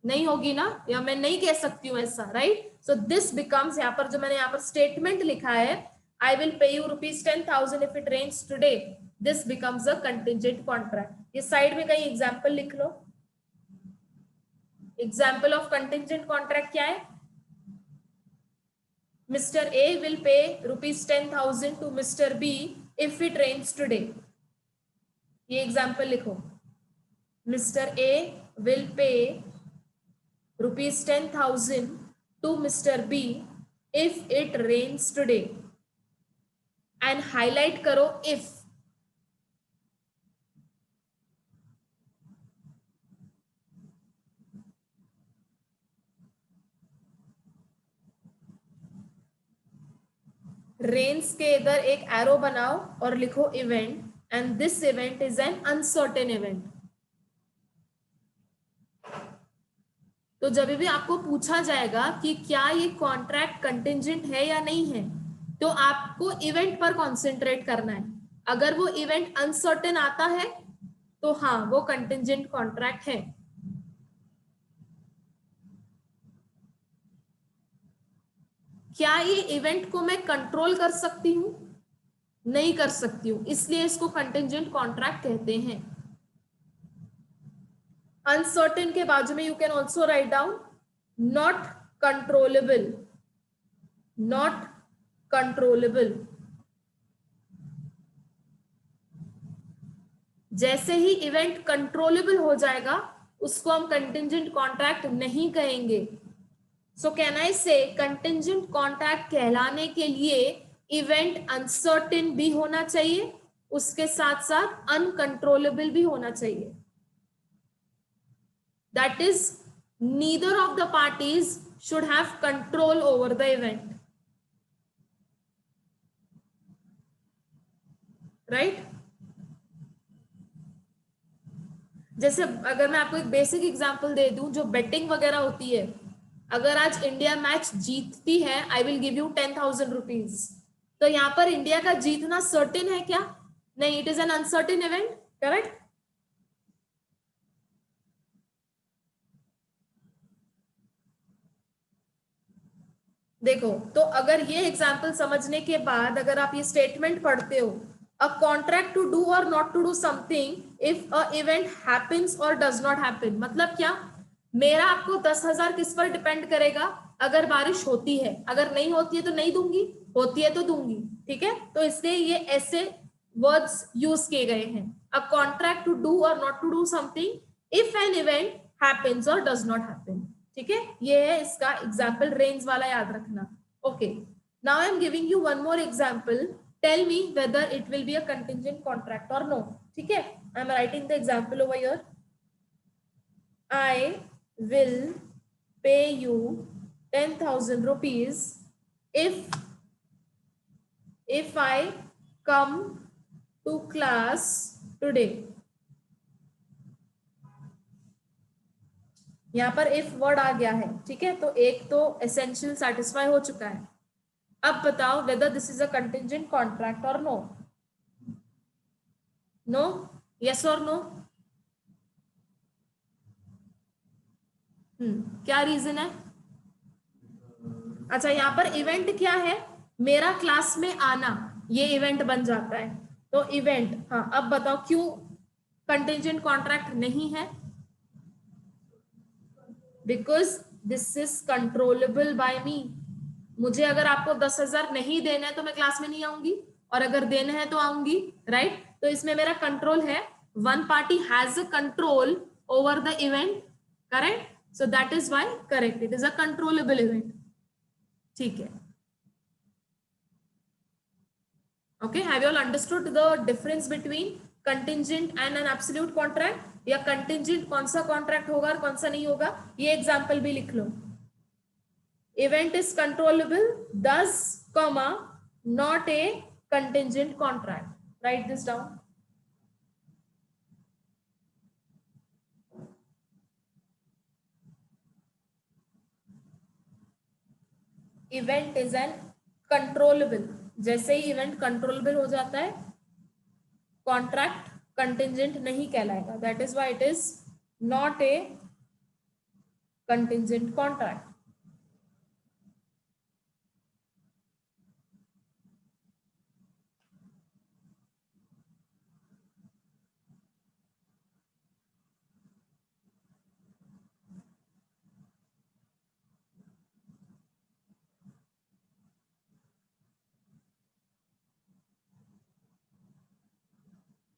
नहीं होगी ना, या मैं नहीं कह सकती हूँ ऐसा. राइट. सो दिस बिकम्स, यहाँ पर जो मैंने यहाँ पर स्टेटमेंट लिखा है, I will pay you ₹10,000 if it rains today, this becomes a contingent contract. ये साइड में कहीं एग्जाम्पल लिख लो. एग्जाम्पल ऑफ कंटिंजेंट कॉन्ट्रैक्ट क्या है, Mr. A will pay ₹10,000 to Mr. B if it rains today. ये एग्जाम्पल लिखो. Mr. A will pay ₹10,000 to Mr. B if it rains today. And highlight करो if. Rains के इधर एक arrow बनाओ और लिखो event, and this event is an uncertain event. तो जब भी आपको पूछा जाएगा कि क्या ये कॉन्ट्रैक्ट कंटिंजेंट है या नहीं है, तो आपको इवेंट पर कॉन्सेंट्रेट करना है। अगर वो इवेंट अनसर्टेन आता है तो हाँ, वो कंटिंजेंट कॉन्ट्रैक्ट है। क्या ये इवेंट को मैं कंट्रोल कर सकती हूं? नहीं कर सकती हूं, इसलिए इसको कंटिंजेंट कॉन्ट्रैक्ट कहते हैं। अनसर्टेन के बाजू में you can also write down not controllable, not controllable. जैसे ही इवेंट कंट्रोलेबल हो जाएगा उसको हम कंटिंजेंट कॉन्ट्रैक्ट नहीं कहेंगे। सो कैन आई से कंटिंजेंट कॉन्ट्रैक्ट कहलाने के लिए इवेंट अनसर्टेन भी होना चाहिए, उसके साथ साथ अनकंट्रोलेबल भी होना चाहिए। That is neither of the parties should have control over the event, right? जैसे अगर मैं आपको एक बेसिक एग्जांपल दे दूं, जो बेटिंग वगैरह होती है, अगर आज इंडिया मैच जीतती है, I will give you 10,000 rupees. तो यहाँ पर इंडिया का जीतना सर्टेन है क्या? नहीं, it is an uncertain event, correct? देखो, तो अगर ये एग्जांपल समझने के बाद अगर आप ये स्टेटमेंट पढ़ते हो, a contract to do or not to do something if a event happens or does not happen, मतलब क्या? मेरा आपको 10,000 किस पर डिपेंड करेगा? अगर बारिश होती है, अगर नहीं होती है तो नहीं दूंगी, होती है तो दूंगी, ठीक है? तो इसलिए ये ऐसे वर्ड्स यूज किए गए हैं, a contract to do or not to do something if an event happens or does not happen. ठीक है, ये है इसका एग्जाम्पल, रेंज वाला याद रखना। Okay, now I am giving you one more example, tell me whether it will be a contingent contract or no. ठीक है, I am writing the example over here. I will pay you 10,000 rupees if I come to class today। यहाँ पर if word आ गया है, ठीक है, तो एक तो एसेंशियल सेटिस्फाई हो चुका है। अब बताओ whether this is a contingent contract or no. No, yes और नो? क्या रीजन है? अच्छा, यहाँ पर इवेंट क्या है? मेरा क्लास में आना, ये इवेंट बन जाता है। तो इवेंट, हाँ, अब बताओ क्यों कंटिंजेंट कॉन्ट्रैक्ट नहीं है? Because this is controllable by me. मुझे अगर आपको 10,000 नहीं देना है तो मैं क्लास में नहीं आऊंगी, और अगर देने हैं तो आऊंगी, राइट? तो इसमें मेरा कंट्रोल है, one party has a control over the event, correct? So that is why correct, it is a controllable event. ठीक है, okay, have you all understood the difference between contingent and an absolute contract? या contingent कौन सा contract होगा और कौन सा नहीं होगा, ये example भी लिख लो। event is controllable, thus comma not a contingent contract, write this down। event is an controllable, जैसे ही event controllable हो जाता है, contract contingent नहीं कहलाएगा, that is why it is not a contingent contract।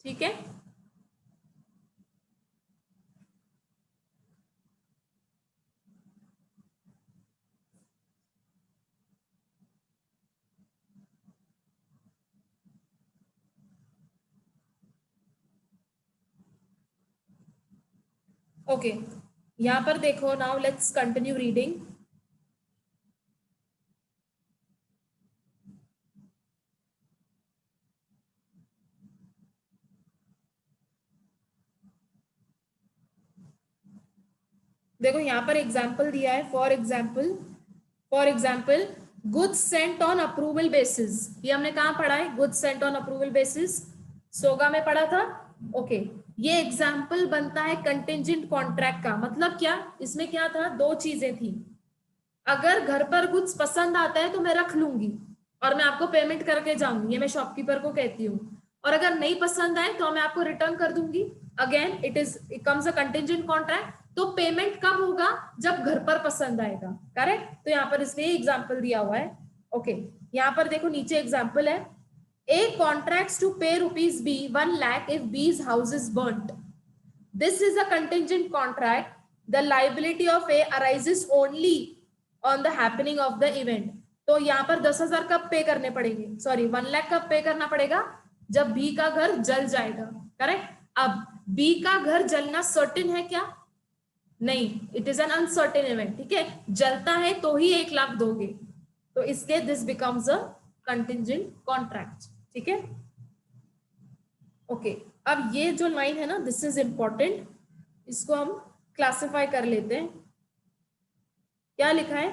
ठीक है, ओके, यहाँ पर देखो, नाउ लेट्स कंटिन्यू रीडिंग। देखो यहाँ पर एग्जाम्पल दिया है, for example goods sent on approval basis, ये हमने कहाँ पढ़ा है, goods sent on approval basis, SOGA में पढ़ा था। ओके, ये एग्जाम्पल बनता है कंटिंजेंट कॉन्ट्रैक्ट का। मतलब क्या, इसमें क्या था, दो चीजें थी, अगर घर पर गुड्स पसंद आता है तो मैं रख लूंगी और मैं आपको पेमेंट करके जाऊंगी, ये मैं शॉपकीपर को कहती हूँ, और अगर नहीं पसंद आए तो मैं आपको रिटर्न कर दूंगी। Again it comes a contingent contract. तो पेमेंट कब होगा, जब घर पर पसंद आएगा, करेक्ट। तो यहाँ पर इसलिए एग्जाम्पल दिया हुआ है। ओके, यहाँ पर देखो नीचे एग्जाम्पल है, A contracts to pay rupees B 1 lakh if B's house is burnt, this is a contingent contract, the liability of A arises only on the happening of the event. तो यहाँ पर 10,000 कब पे करने पड़ेंगे, सॉरी 1 लाख कब पे करना पड़ेगा, जब बी का घर जल जाएगा, करेक्ट। अब बी का घर जलना सर्टेन है क्या, नहीं, it is an uncertain event, ठीक है, जलता है तो ही 1 लाख दोगे, तो इसलिए this becomes a contingent contract, ठीक है। ओके, अब ये जो लाइन है ना, दिस इज इंपॉर्टेंट, इसको हम क्लासिफाई कर लेते हैं। क्या लिखा है,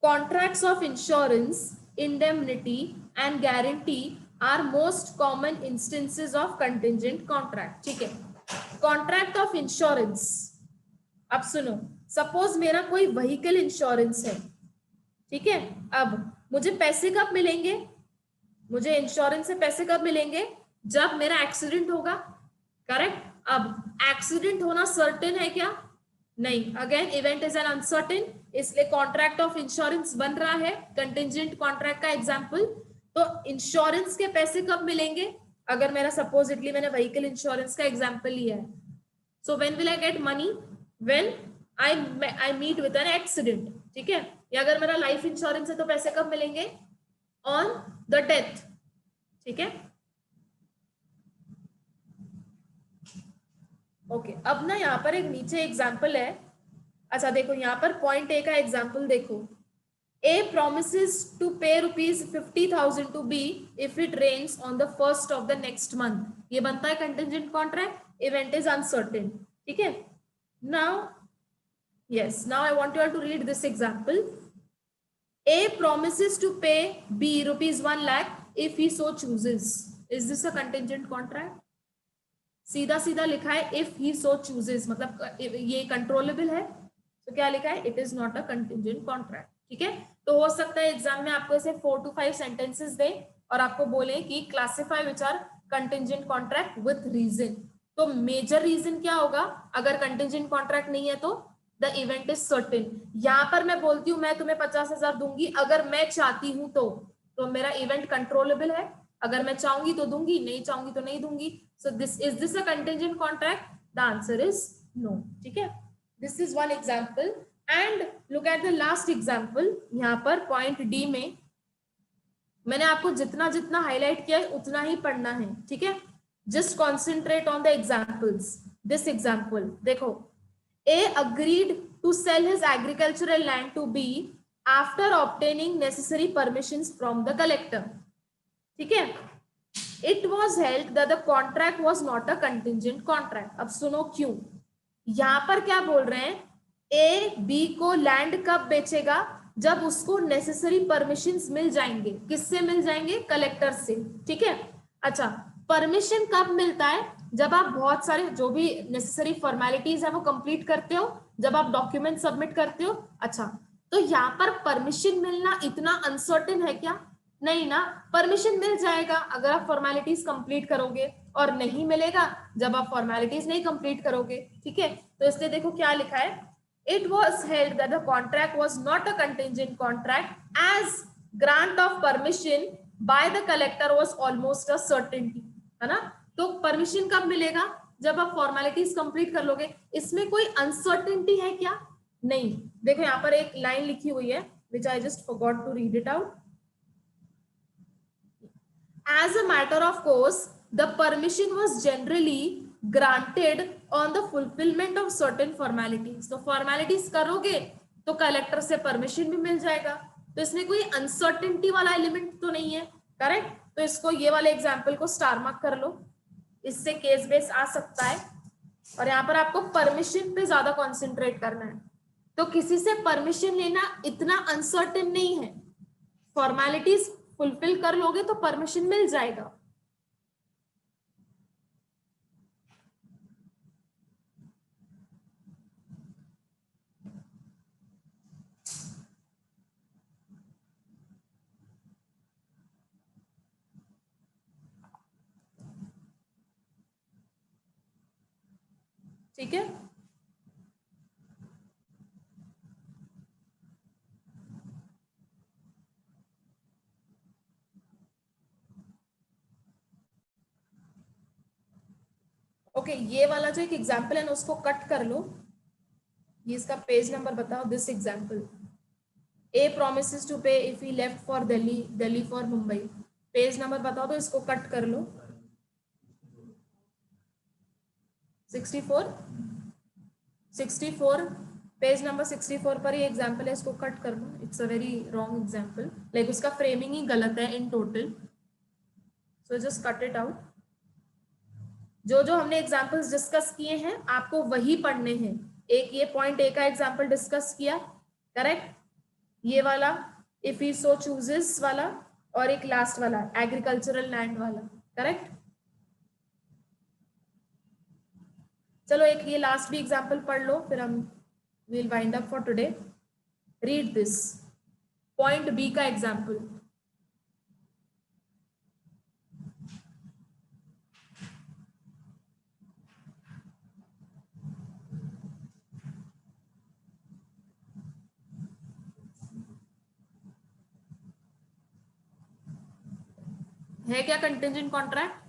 contracts of insurance, indemnity and guarantee are most common instances of contingent contract, ठीक है। कॉन्ट्रैक्ट ऑफ इंश्योरेंस, अब सुनो, सपोज मेरा कोई व्हीकल इंश्योरेंस है, ठीक है। अब मुझे पैसे कब मिलेंगे, मुझे इंश्योरेंस से पैसे कब मिलेंगे, जब मेरा एक्सीडेंट होगा, करेक्ट। अब एक्सीडेंट होना सर्टेन है क्या, नहीं, again event is an uncertain, इसलिए कॉन्ट्रैक्ट ऑफ इंश्योरेंस बन रहा है कंटिंजेंट कॉन्ट्रैक्ट का एग्जांपल। तो इंश्योरेंस के पैसे कब मिलेंगे, अगर मेरा सपोजिटली मैंने व्हीकल इंश्योरेंस का एग्जांपल लिया है, so when will I get money, when I meet with an accident, ठीक है। या अगर मेरा लाइफ इंश्योरेंस है तो पैसे कब मिलेंगे, ऑन द डेथ, ठीक है। ओके, अब ना यहाँ पर एक नीचे एग्जाम्पल है, अच्छा देखो यहाँ पर पॉइंट ए का एग्जाम्पल देखो, A promises to pay rupees 50,000 to B if it rains on the first of the next month, ये बनता है contingent contract, event is uncertain, ठीक है। Now yes, now I want you all to read this example. A promises to pay B rupees 1 lakh if he so chooses. Is this a contingent contract? सीधा सीधा लिखा है if he so chooses, मतलब ये controllable है, तो क्या लिखा है, it is not a contingent contract, ठीक है। तो हो सकता है एग्जाम में आपको ऐसे 4 to 5 सेंटेंसेस दे और आपको बोले कि classify which are contingent contract with reason. तो मेजर रीजन क्या होगा, अगर कंटिंजेंट कॉन्ट्रैक्ट नहीं है तो द इवेंट इज सर्टेन। यहाँ पर मैं बोलती हूँ मैं तुम्हें 50,000 दूंगी अगर मैं चाहती हूँ तो मेरा इवेंट कंट्रोलेबल है, अगर मैं चाहूंगी तो दूंगी, नहीं चाहूंगी तो नहीं दूंगी। So this is this a contingent contract, the answer is no, ठीक है। This is one example and look at the last example. यहाँ पर पॉइंट डी में मैंने आपको जितना जितना हाईलाइट किया है उतना ही पढ़ना है, ठीक है। Just concentrate on the examples. This example देखो, A agreed to sell his agricultural land to B after obtaining necessary permissions from the collector, ठीक है। It was held that the contract was not a contingent contract. अब सुनो क्यों, यहां पर क्या बोल रहे हैं, A B को लैंड कब बेचेगा, जब उसको नेसेसरी परमिशंस मिल जाएंगे, किससे मिल जाएंगे, कलेक्टर से, ठीक है। अच्छा, परमिशन कब मिलता है, जब आप बहुत सारे जो भी नेसेसरी फॉर्मेलिटीज है वो कंप्लीट करते हो, जब आप डॉक्यूमेंट सबमिट करते हो। अच्छा, तो यहाँ पर परमिशन मिलना इतना अनसर्टेन है क्या, नहीं ना, परमिशन मिल जाएगा अगर आप फॉर्मेलिटीज कंप्लीट करोगे, और नहीं मिलेगा जब आप फॉर्मेलिटीज नहीं कंप्लीट करोगे, ठीक है। तो इसलिए देखो क्या लिखा है, it was held that the contract was not a contingent contract as grant of permission by the collector was almost a certainty, है ना। तो परमिशन कब मिलेगा, जब आप फॉर्मेलिटीज कंप्लीट कर लोगे। इसमें कोई अनसर्टेनिटी है क्या, नहीं। देखो यहाँ पर एक लाइन लिखी हुई है which I just forgot to read it out. As a matter of course the permission was generally granted on the fulfilment of certain formalities. तो फॉर्मेलिटीज करोगे तो कलेक्टर से परमिशन भी मिल जाएगा, तो इसमें कोई अनसर्टेनिटी वाला एलिमेंट तो नहीं है, करेक्ट। तो इसको ये वाले एग्जाम्पल को स्टार मार्क कर लो, इससे केस बेस आ सकता है। और यहाँ पर आपको परमिशन पे ज्यादा कॉन्सेंट्रेट करना है, तो किसी से परमिशन लेना इतना अनसर्टेन नहीं है, फॉर्मेलिटीज फुलफिल कर लोगे तो परमिशन मिल जाएगा। ठीक है, ओके ये वाला जो एक एग्जाम्पल है ना उसको कट कर लो, ये इसका पेज नंबर बताओ। This example, A promises to pay if he left for Delhi, Delhi for Mumbai, page number बताओ तो इसको कट कर लो। 64 64 पेज नंबर 64 पर ये एग्जाम्पल है, इसको कट कर लो। It's a very wrong example, like उसका फ्रेमिंग ही गलत है in total, so just cut it out. जो जो हमने एग्जाम्पल्स डिस्कस किए हैं आपको वही पढ़ने हैं। एक ये पॉइंट ए का एग्जाम्पल डिस्कस किया, करेक्ट, ये वाला इफ ही सो चूजेस वाला, और एक लास्ट वाला एग्रीकल्चरल लैंड वाला, करेक्ट। चलो एक ये लास्ट भी एग्जाम्पल पढ़ लो, फिर हम will wind up for today. Read this point B का एग्जाम्पल। है क्या कंटिंजेंट कॉन्ट्रैक्ट?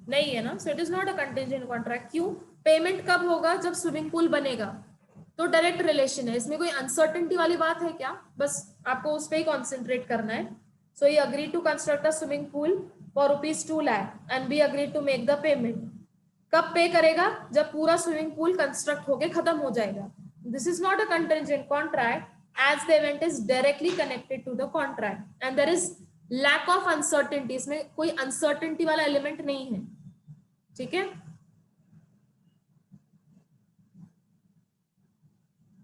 नहीं है ना, so it is not a contingent contract. क्यों? पेमेंट कब होगा? जब स्विमिंग पूल बनेगा, तो डायरेक्ट रिलेशन है, इसमें कोई अनसर्टेनिटी वाली बात है क्या? बस आपको उस पर ही कॉन्सेंट्रेट करना है। So he agree to construct a swimming pool for ₹2 lakh and B agree to make the payment. कब पे करेगा? जब पूरा स्विमिंग पूल कंस्ट्रक्ट होके खत्म हो जाएगा। This is not a contingent contract as the event is directly connected to the contract and there is lack of uncertainty, इसमें कोई uncertainty वाला एलिमेंट नहीं है, ठीक है,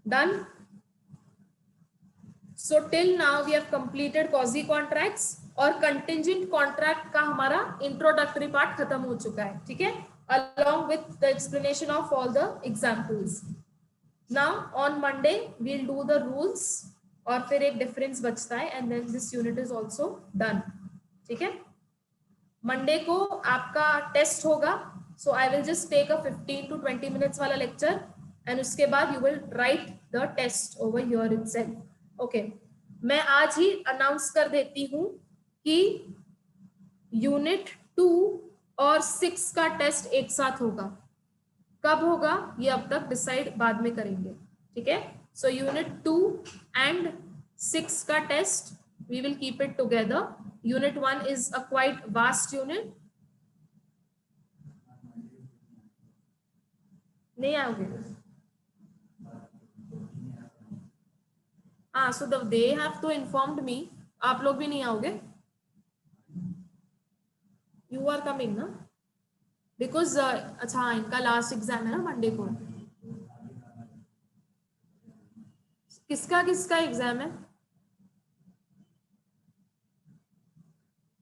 done. So till now we have completed quasi contracts और contingent contract का हमारा इंट्रोडक्टरी पार्ट खत्म हो चुका है, ठीक है, along with the explanation of all the examples. Now on Monday we'll do the rules और फिर एक डिफरेंस बचता है and then this unit is also done, ठीक है। मंडे को आपका टेस्ट होगा, so I will just take a 15 to 20 minutes वाला लेक्चर एंड उसके बाद you will write the test over your itself. Okay, मैं आज ही अनाउंस कर देती हूँ कि यूनिट 2 और 6 का टेस्ट एक साथ होगा। कब होगा ये अब तक डिसाइड बाद में करेंगे, ठीक है। सो यूनिट 2 एंड 6 का test we will keep it together. Unit 1 is a quite vast unit. नहीं आओगे? हाँ, so they have to informed me. आप लोग भी नहीं आओगे? You are coming ना? Because अच्छा इनका लास्ट एग्जाम है ना मंडे को। किसका किसका एग्जाम है?